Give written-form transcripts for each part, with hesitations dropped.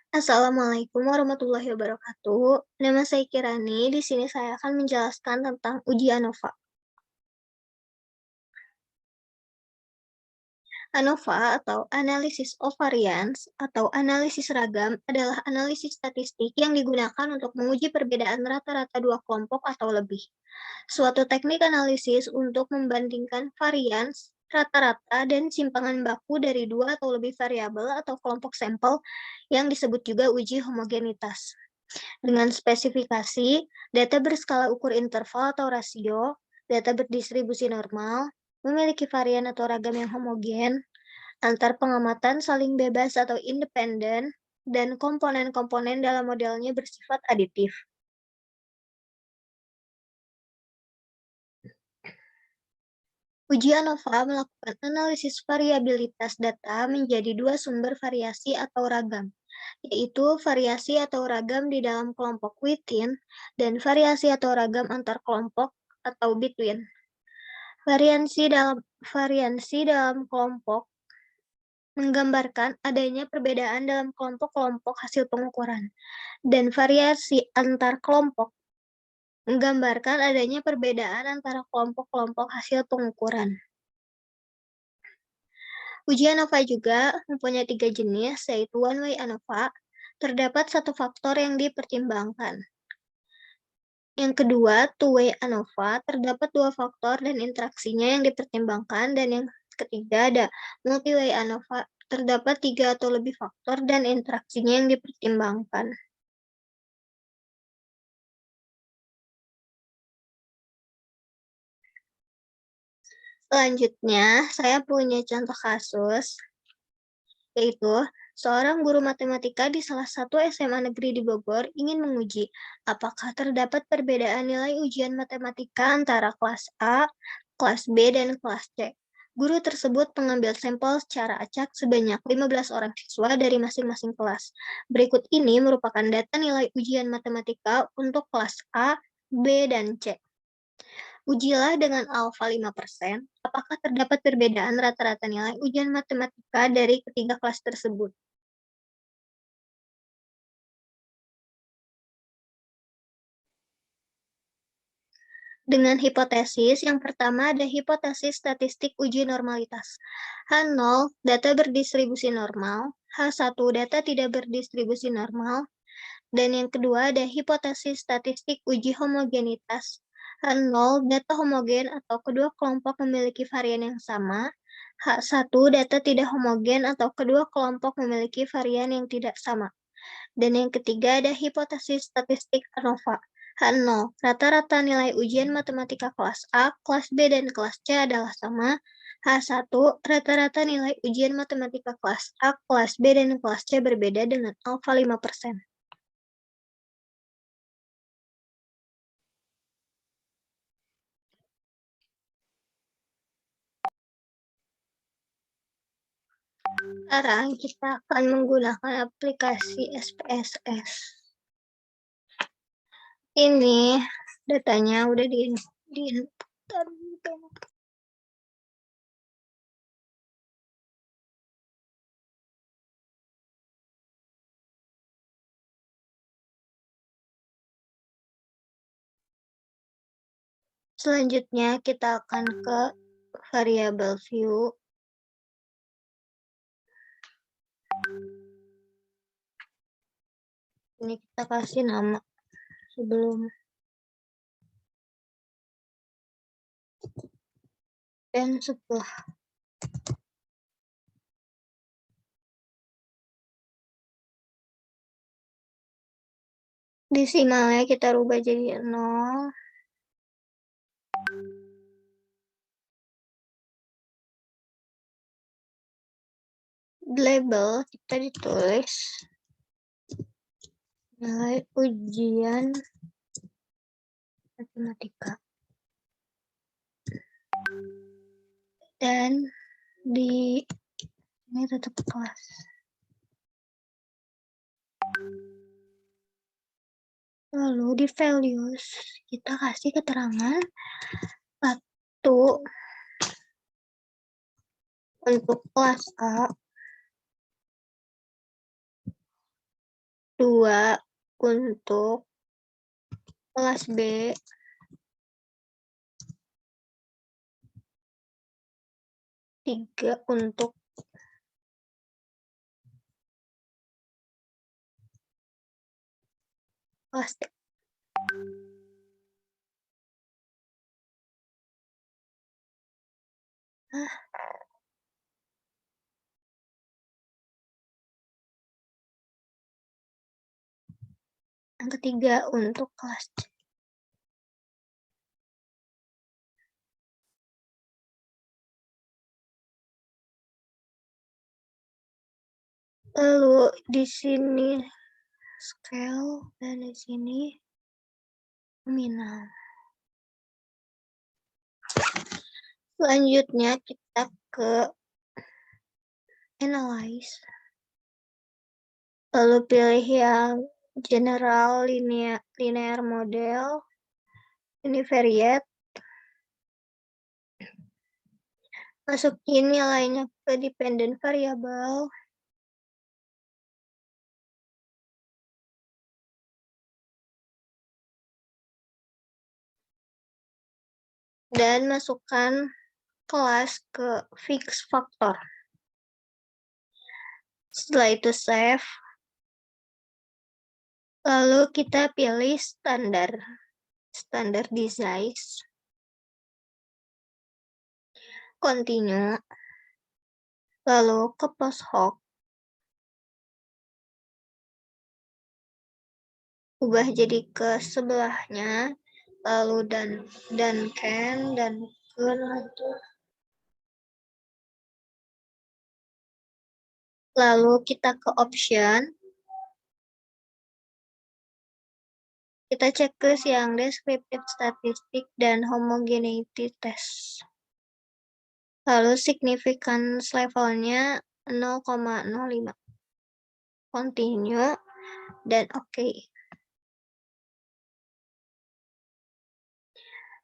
Assalamualaikum warahmatullahi wabarakatuh. Nama saya Kirani. Di sini saya akan menjelaskan tentang uji ANOVA. ANOVA atau Analysis of Variance atau analisis ragam adalah analisis statistik yang digunakan untuk menguji perbedaan rata-rata dua kelompok atau lebih. Suatu teknik analisis untuk membandingkan varians, rata-rata, dan simpangan baku dari dua atau lebih variabel atau kelompok sampel yang disebut juga uji homogenitas. Dengan spesifikasi, data berskala ukur interval atau rasio, data berdistribusi normal, memiliki varian atau ragam yang homogen, antar pengamatan saling bebas atau independen, dan komponen-komponen dalam modelnya bersifat aditif. Uji ANOVA melakukan analisis variabilitas data menjadi dua sumber variasi atau ragam, yaitu variasi atau ragam di dalam kelompok within dan variasi atau ragam antar kelompok atau between. Variansi dalam kelompok menggambarkan adanya perbedaan dalam kelompok-kelompok hasil pengukuran, dan variasi antar kelompok menggambarkan adanya perbedaan antara kelompok-kelompok hasil pengukuran. Uji ANOVA juga mempunyai 3 jenis, yaitu one-way ANOVA. Terdapat satu faktor yang dipertimbangkan. Yang kedua, two-way ANOVA, terdapat 2 faktor dan interaksinya yang dipertimbangkan. Dan yang ketiga, ada multi-way ANOVA, terdapat 3 atau lebih faktor dan interaksinya yang dipertimbangkan. Selanjutnya, saya punya contoh kasus, yaitu seorang guru matematika di salah satu SMA negeri di Bogor ingin menguji apakah terdapat perbedaan nilai ujian matematika antara kelas A, kelas B, dan kelas C. Guru tersebut mengambil sampel secara acak sebanyak 15 orang siswa dari masing-masing kelas. Berikut ini merupakan data nilai ujian matematika untuk kelas A, B, dan C. Ujilah dengan alfa 5%, apakah terdapat perbedaan rata-rata nilai ujian matematika dari ketiga kelas tersebut. Dengan hipotesis, yang pertama ada hipotesis statistik uji normalitas. H0, data berdistribusi normal. H1, data tidak berdistribusi normal. Dan yang kedua ada hipotesis statistik uji homogenitas. H0, data homogen atau kedua kelompok memiliki varian yang sama. H1, data tidak homogen atau kedua kelompok memiliki varian yang tidak sama. Dan yang ketiga ada hipotesis statistik ANOVA. H0, rata-rata nilai ujian matematika kelas A, kelas B, dan kelas C adalah sama. H1, rata-rata nilai ujian matematika kelas A, kelas B, dan kelas C berbeda dengan alfa 5%. Sekarang kita akan menggunakan aplikasi SPSS. Ini datanya udah di-input. Selanjutnya kita akan ke variable view. Ini kita kasih nama sebelum dan setelah. Desimalnya kita rubah jadi 0. Label kita ditulis nilai ujian matematika. Dan di ini tetap kelas. Lalu di values kita kasih keterangan 1 untuk kelas A, 2 untuk kelas B, 3 untuk kelas D. Yang ketiga untuk kelas C. Lalu di sini scale dan di sini nominal. Selanjutnya kita ke analyze. Lalu pilih yang general linear model, univariate. Masukin nilainya ke dependent variable. Dan masukkan kelas ke fix factor. Setelah itu save. Lalu kita pilih standardize. Continue. Lalu ke post hoc. Ubah jadi ke sebelahnya. Lalu dan can dan contour. Lalu kita ke option. Kita cek ke yang descriptive statistic dan homogeneity test. Lalu significance levelnya 0,05. Continue dan oke.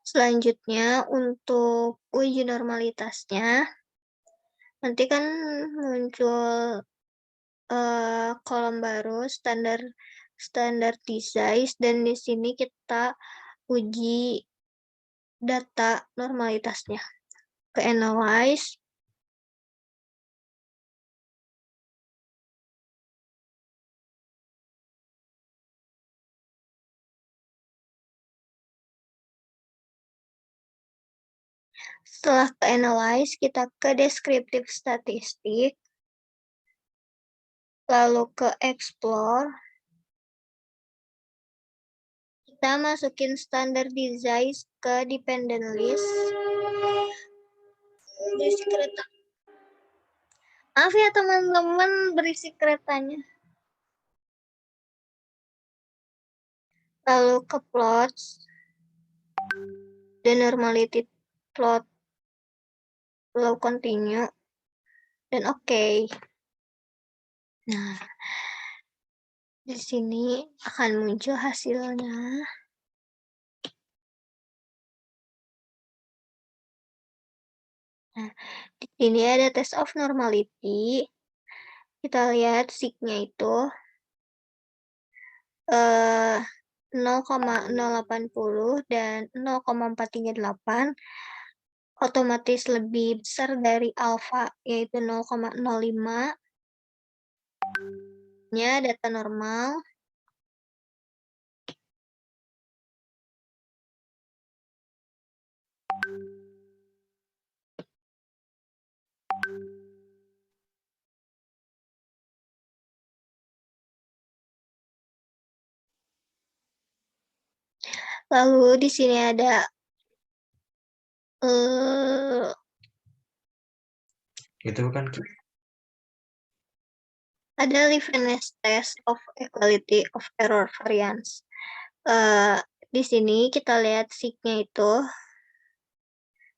Selanjutnya untuk uji normalitasnya, nanti kan muncul kolom baru standardize dan di sini kita uji data normalitasnya. Ke analyze. Setelah ke analyze, kita ke descriptive statistic. Lalu ke explore. Kita masukin standardize ke dependent list. Berisi kereta. Maaf ya teman-teman, berisi keretanya. Lalu ke plots. The normality plot. Lalu continue. Dan oke. Nah, di sini akan muncul hasilnya. Nah, di sini ada test of normality. Kita lihat sig-nya itu 0,080 dan 0,438 otomatis lebih besar dari alfa, yaitu 0,05. Nya data normal. Lalu di sini ada itu kan ada Liveness test of equality of error variance. Di sini kita lihat sig-nya itu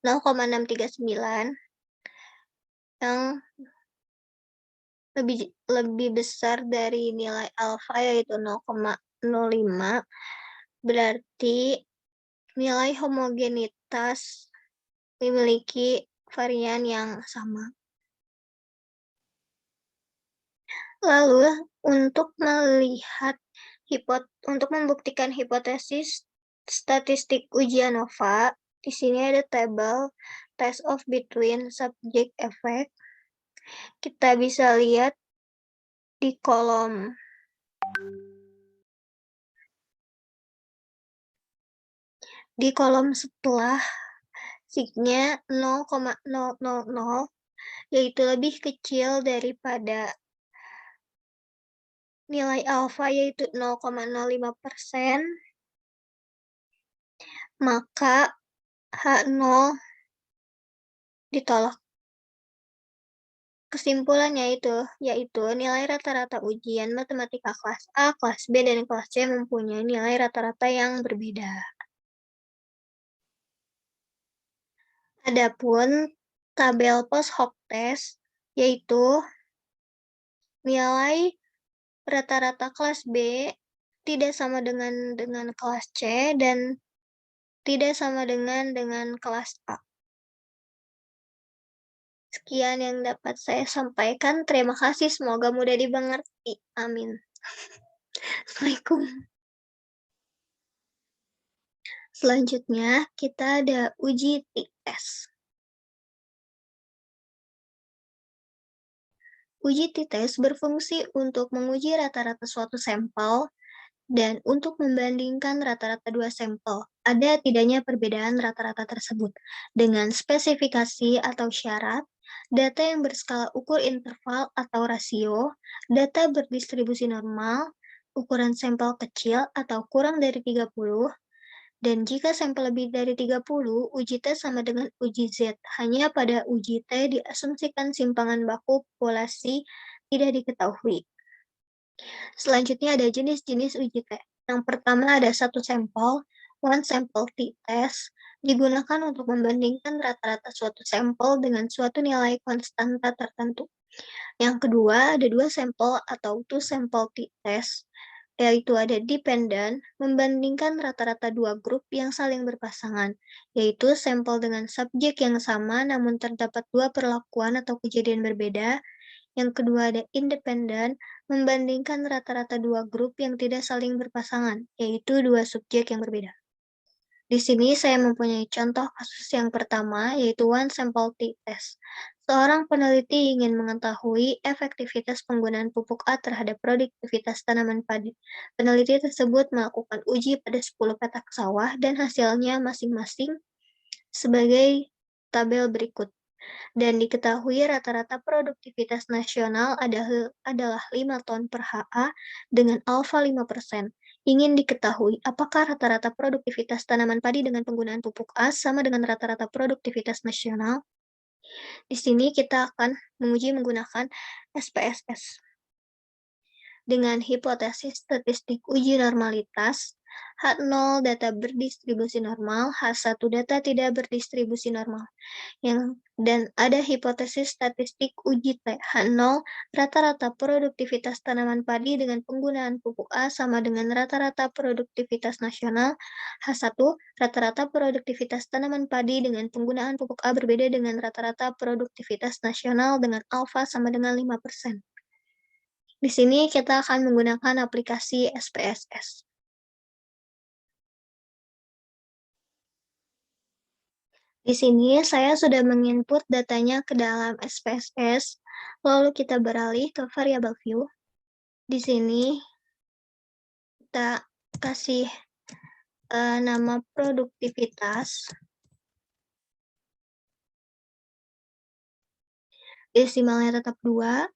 0,639 yang lebih besar dari nilai alfa, yaitu 0,05. Berarti nilai homogenitas memiliki varian yang sama. Lalu Untuk membuktikan hipotesis statistik uji ANOVA, di sini ada tabel test of between subject effect. Kita bisa lihat di kolom setelah sigma 0,000, yaitu lebih kecil daripada nilai alfa yaitu 0,05%, maka H0 ditolak. Kesimpulannya yaitu nilai rata-rata ujian matematika kelas A, kelas B, dan kelas C mempunyai nilai rata-rata yang berbeda. Adapun tabel post hoc test yaitu nilai rata-rata kelas B tidak sama dengan kelas C dan tidak sama dengan kelas A. Sekian yang dapat saya sampaikan. Terima kasih. Semoga mudah dimengerti. Amin. Assalamualaikum. Selanjutnya, kita ada uji t-test. Uji t-test berfungsi untuk menguji rata-rata suatu sampel dan untuk membandingkan rata-rata dua sampel. Ada tidaknya perbedaan rata-rata tersebut dengan spesifikasi atau syarat, data yang berskala ukur interval atau rasio, data berdistribusi normal, ukuran sampel kecil atau kurang dari 30, dan jika sampel lebih dari 30, uji T sama dengan uji Z. Hanya pada uji T diasumsikan simpangan baku populasi tidak diketahui. Selanjutnya ada jenis-jenis uji T. Yang pertama ada satu sampel, one sample t-test, digunakan untuk membandingkan rata-rata suatu sampel dengan suatu nilai konstanta tertentu. Yang kedua ada dua sampel atau two sample t-test, yaitu ada dependent, membandingkan rata-rata dua grup yang saling berpasangan, yaitu sampel dengan subjek yang sama namun terdapat dua perlakuan atau kejadian berbeda. Yang kedua ada independent, membandingkan rata-rata dua grup yang tidak saling berpasangan, yaitu dua subjek yang berbeda. Di sini saya mempunyai contoh kasus yang pertama, yaitu one sample t-test. Seorang peneliti ingin mengetahui efektivitas penggunaan pupuk A terhadap produktivitas tanaman padi. Peneliti tersebut melakukan uji pada 10 petak sawah dan hasilnya masing-masing sebagai tabel berikut. Dan diketahui rata-rata produktivitas nasional adalah 5 ton per HA dengan alfa 5%. Ingin diketahui apakah rata-rata produktivitas tanaman padi dengan penggunaan pupuk A sama dengan rata-rata produktivitas nasional. Di sini kita akan menguji menggunakan SPSS. Dengan hipotesis statistik uji normalitas, H0 data berdistribusi normal, H1 data tidak berdistribusi normal. Dan ada hipotesis statistik uji T, H0 rata-rata produktivitas tanaman padi dengan penggunaan pupuk A sama dengan rata-rata produktivitas nasional, H1 rata-rata produktivitas tanaman padi dengan penggunaan pupuk A berbeda dengan rata-rata produktivitas nasional dengan alfa sama dengan 5%. Di sini kita akan menggunakan aplikasi SPSS. Di sini saya sudah menginput datanya ke dalam SPSS, lalu kita beralih ke variable view. Di sini kita kasih nama produktivitas, desimalnya tetap 2,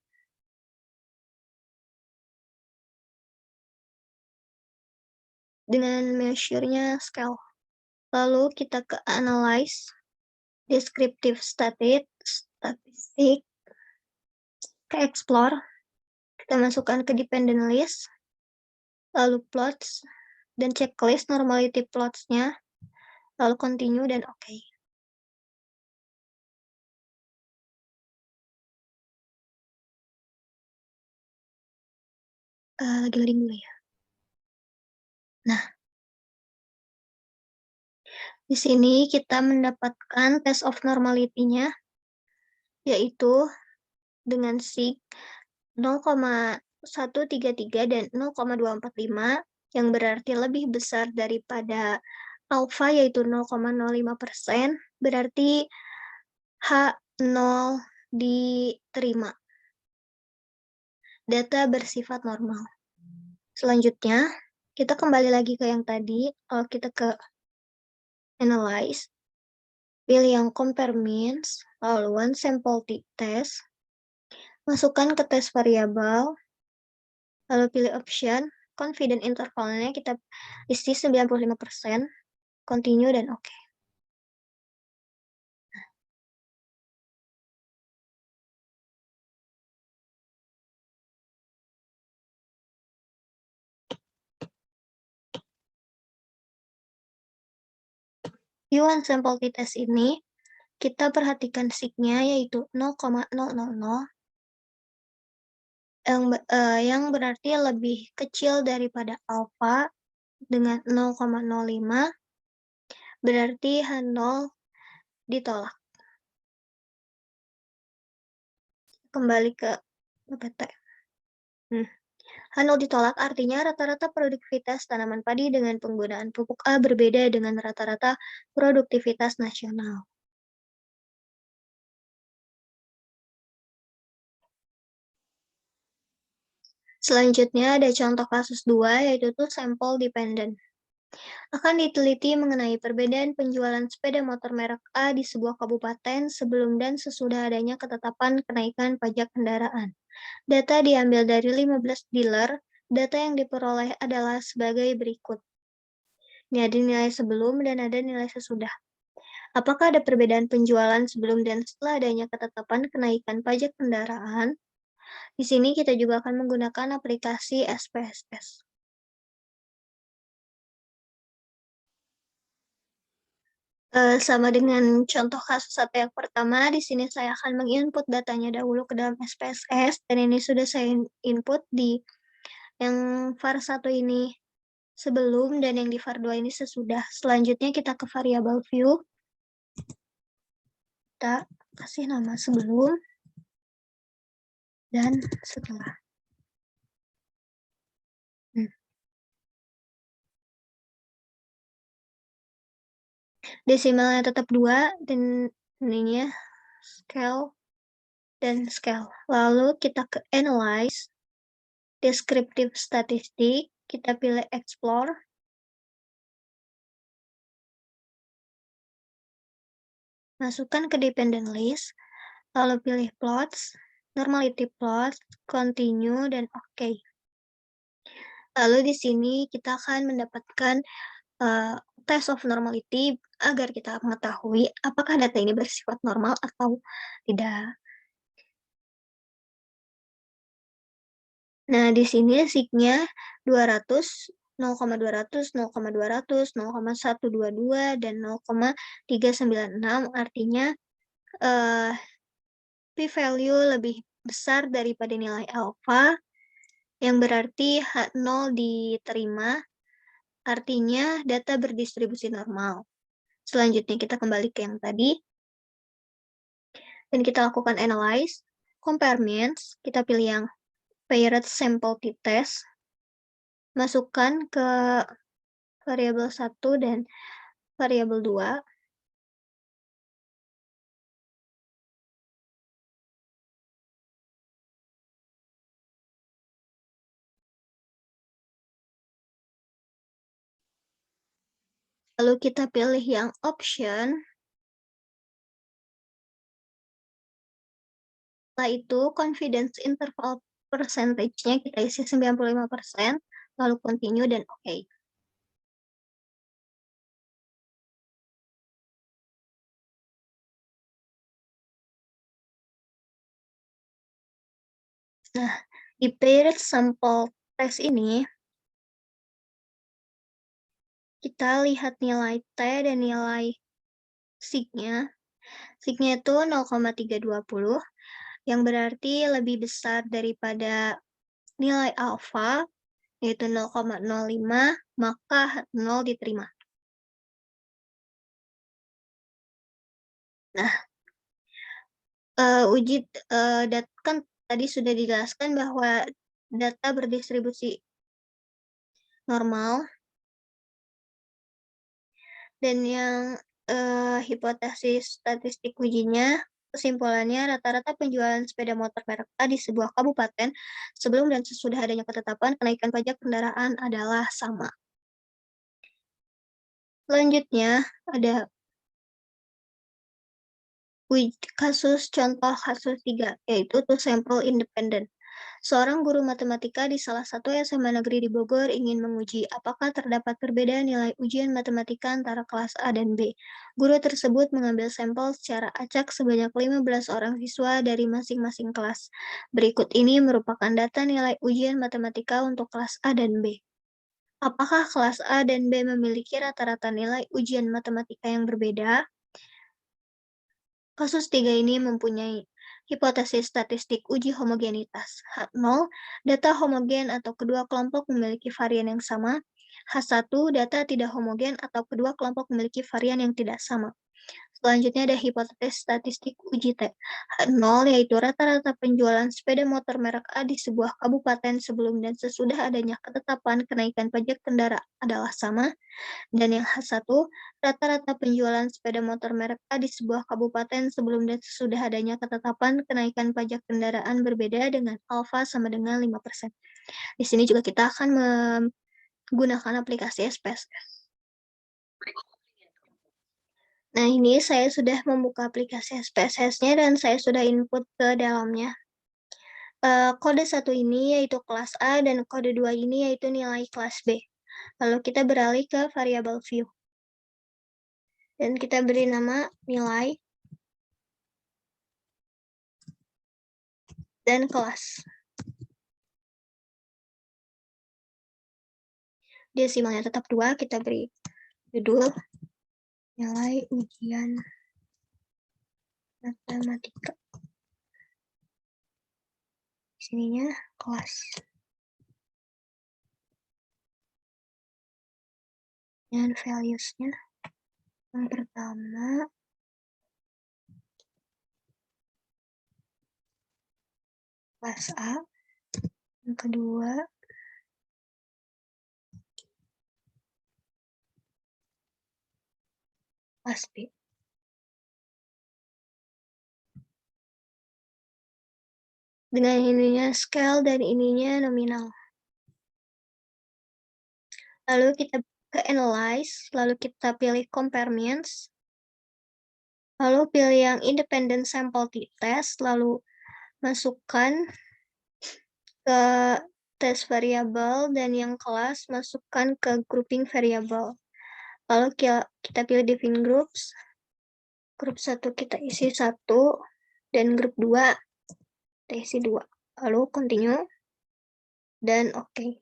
dengan measure-nya scale. Lalu kita ke analyze, descriptive statistik, ke explore, kita masukkan ke dependent list, lalu plots, dan checklist normality plots-nya, lalu continue dan oke. Lagi loading dulu ya. Nah, di sini kita mendapatkan test of normality-nya, yaitu dengan sig 0,000 0,133 dan 0,245 yang berarti lebih besar daripada alfa yaitu 0,05%, berarti H0 diterima. Data bersifat normal. Selanjutnya, kita kembali lagi ke yang tadi, kalau kita ke analyze, pilih yang compare means, lalu one sample test, masukkan ke tes variabel, lalu pilih option, confident intervalnya kita isi 95%, continue dan oke. Di one sample test ini, kita perhatikan signya yaitu 0,000 yang berarti lebih kecil daripada alfa dengan 0,05, berarti H0 ditolak. Kembali ke PPT. H0 ditolak artinya rata-rata produktivitas tanaman padi dengan penggunaan pupuk A berbeda dengan rata-rata produktivitas nasional. Selanjutnya ada contoh kasus 2, yaitu sample dependent. Akan diteliti mengenai perbedaan penjualan sepeda motor merek A di sebuah kabupaten sebelum dan sesudah adanya ketetapan kenaikan pajak kendaraan. Data diambil dari 15 dealer. Data yang diperoleh adalah sebagai berikut. Ini ada nilai sebelum dan ada nilai sesudah. Apakah ada perbedaan penjualan sebelum dan setelah adanya ketetapan kenaikan pajak kendaraan? Di sini kita juga akan menggunakan aplikasi SPSS. Sama dengan contoh kasus satu yang pertama, di sini saya akan menginput datanya dahulu ke dalam SPSS, dan ini sudah saya input di yang var 1 ini sebelum dan yang di var 2 ini sesudah. Selanjutnya kita ke variabel view. Kita kasih nama sebelum dan setelah. Desimalnya tetap 2 dan ininya scale dan scale. Lalu kita ke analyze, descriptive statistik, kita pilih explore. Masukkan ke dependent list, lalu pilih plots, normality plots, continue, dan oke. Lalu di sini kita akan mendapatkan test of normality agar kita mengetahui apakah data ini bersifat normal atau tidak. Nah, di sini signya 200, 0,200, 0,200, 0,122, dan 0,396, artinya p-value lebih besar daripada nilai alfa, yang berarti H0 diterima, artinya data berdistribusi normal. Selanjutnya kita kembali ke yang tadi, dan kita lakukan analyze, compare means, kita pilih yang paired sample t-test, masukkan ke variabel 1 dan variabel 2. Lalu kita pilih yang option. Setelah itu, confidence interval percentage-nya kita isi 95%, lalu continue dan oke. Nah, di paired sample test ini, kita lihat nilai T dan nilai sig-nya. Sig-nya itu 0,320, yang berarti lebih besar daripada nilai alfa, yaitu 0,05, maka 0 diterima. Nah, kan tadi sudah dijelaskan bahwa data berdistribusi normal, dan yang hipotesis statistik ujinya, kesimpulannya rata-rata penjualan sepeda motor merek A di sebuah kabupaten sebelum dan sesudah adanya ketetapan kenaikan pajak kendaraan adalah sama. Selanjutnya ada contoh kasus 3, yaitu to sample independent. Seorang guru matematika di salah satu SMA negeri di Bogor ingin menguji apakah terdapat perbedaan nilai ujian matematika antara kelas A dan B. Guru tersebut mengambil sampel secara acak sebanyak 15 orang siswa dari masing-masing kelas. Berikut ini merupakan data nilai ujian matematika untuk kelas A dan B. Apakah kelas A dan B memiliki rata-rata nilai ujian matematika yang berbeda? Kasus 3 ini mempunyai hipotesis statistik uji homogenitas. H0, data homogen atau kedua kelompok memiliki varian yang sama. H1, data tidak homogen atau kedua kelompok memiliki varian yang tidak sama. Selanjutnya ada hipotesis statistik uji T. H0 yaitu rata-rata penjualan sepeda motor merek A di sebuah kabupaten sebelum dan sesudah adanya ketetapan kenaikan pajak kendaraan adalah sama. Dan yang H1, rata-rata penjualan sepeda motor merek A di sebuah kabupaten sebelum dan sesudah adanya ketetapan kenaikan pajak kendaraan berbeda dengan alfa sama dengan 5%. Di sini juga kita akan menggunakan aplikasi SPSS. Nah, ini saya sudah membuka aplikasi SPSS-nya dan saya sudah input ke dalamnya. Kode 1 ini yaitu kelas A dan kode 2 ini yaitu nilai kelas B. Lalu kita beralih ke variabel view. Dan kita beri nama nilai dan kelas. Desimalnya tetap 2, kita beri judul nilai ujian matematika. Sininya kelas. Dan values-nya yang pertama kelas A, yang kedua kelas B. Dengan ininya scale dan ininya nominal. Lalu kita ke analyze, lalu kita pilih compare means, lalu pilih yang independent sample t-test, lalu masukkan ke test variabel, dan yang kelas masukkan ke grouping variabel. Lalu kita pilih define groups. Grup 1 kita isi 1, dan grup 2 kita isi 2. Lalu continue, dan oke.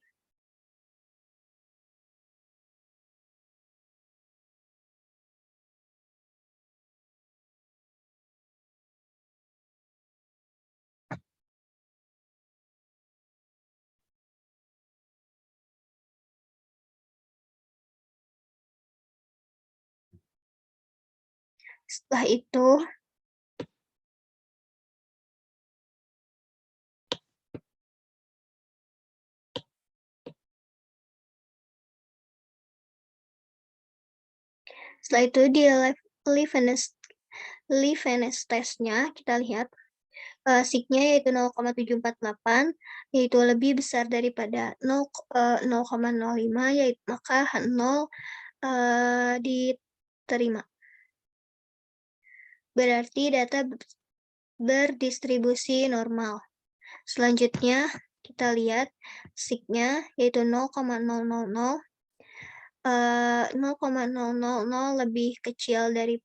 Setelah itu, di Liveness test-nya kita lihat sig-nya yaitu 0,748, yaitu lebih besar daripada 0,05, yaitu maka H0 diterima. Berarti data berdistribusi normal. Selanjutnya kita lihat sig-nya yaitu 0,000 lebih kecil dari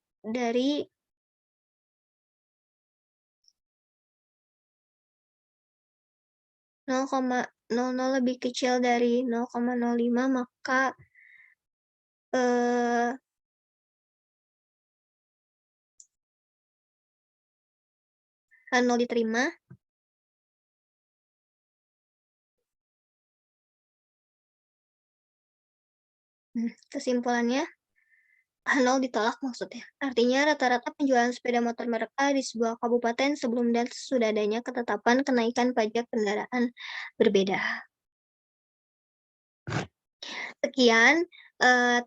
0,00 lebih kecil dari 0,05, maka H0 diterima. Kesimpulannya, H0 ditolak maksudnya. Artinya rata-rata penjualan sepeda motor mereka di sebuah kabupaten sebelum dan sesudah adanya ketetapan kenaikan pajak kendaraan berbeda. Sekian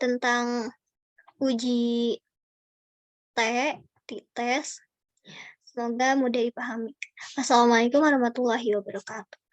tentang uji tes. Semoga mudah dipahami. Wassalamualaikum warahmatullahi wabarakatuh.